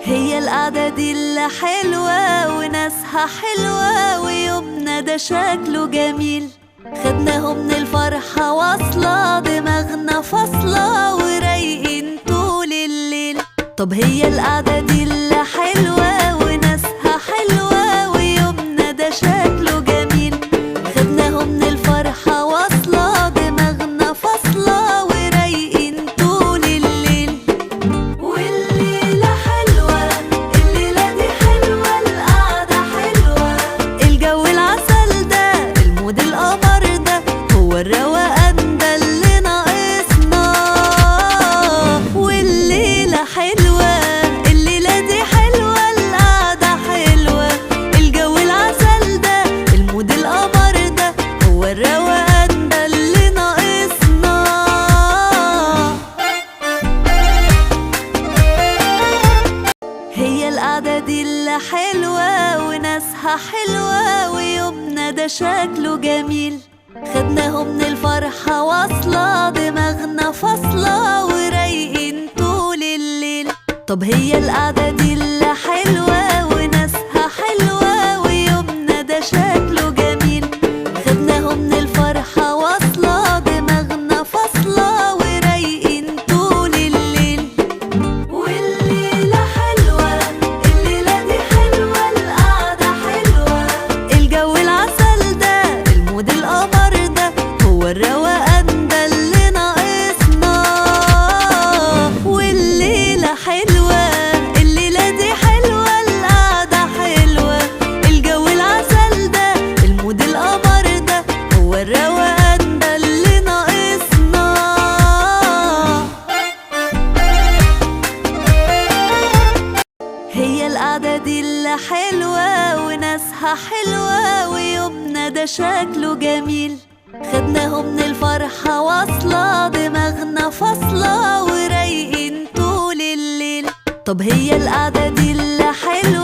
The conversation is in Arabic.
هي القعدة دي اللي حلوة وناسها حلوة ويومنا ده شكله جميل. خدناهم من الفرحة واصلة دماغنا فاصلة ورايقين طول الليل. طب هي القعدة دي اللي حلوة وناسها حلوة ويومنا ده شكله جميل. خدناهم من الفرحة واصلة دماغنا فاصلة ورايقين طول الليل. والليلة حلوة، الليلة دي حلوة، القعدة حلوة، الجو العسل ده، المود القمر ده، هو الروقان ده اللي ناقصنا. والليلة حلوة، الليلة دي حلوة، القعدة حلوة، الجو العسل ده، المود القمر ده، هو الروقان ده اللي ناقصنا. هي القعدة دي اللي حلوة وناسها حلوة ويومنا ده شكله جميل. خدناهم من الفرحة واصلة دماغنا فاصلة ورايقين طول الليل. طب هي القعدة دي اللي حلوة وناسها حلوة ويومنا ده شكله جميل. خدناهم من الفرحة واصلة دماغنا فاصلة ورايقين طول الليل. والليلة حلوة، الليلة دي حلوة، القعدة حلوة، الجو العسل ده، المود القمر ده، هو الروقان ده اللي ناقصنا. والليلة حلوة، الليلة دي حلوة، القعدة حلوة، الجو العسل ده، المود القمر ده، هو الروقان ده اللي ناقصنا. هي القعدة دي اللي حلوة وناسها حلوة ويومنا ده شكله جميل. خدناهم من الفرحة واصلة دماغنا فاصلة ورايقين طول الليل. طب هي القعدة دي اللي حلوة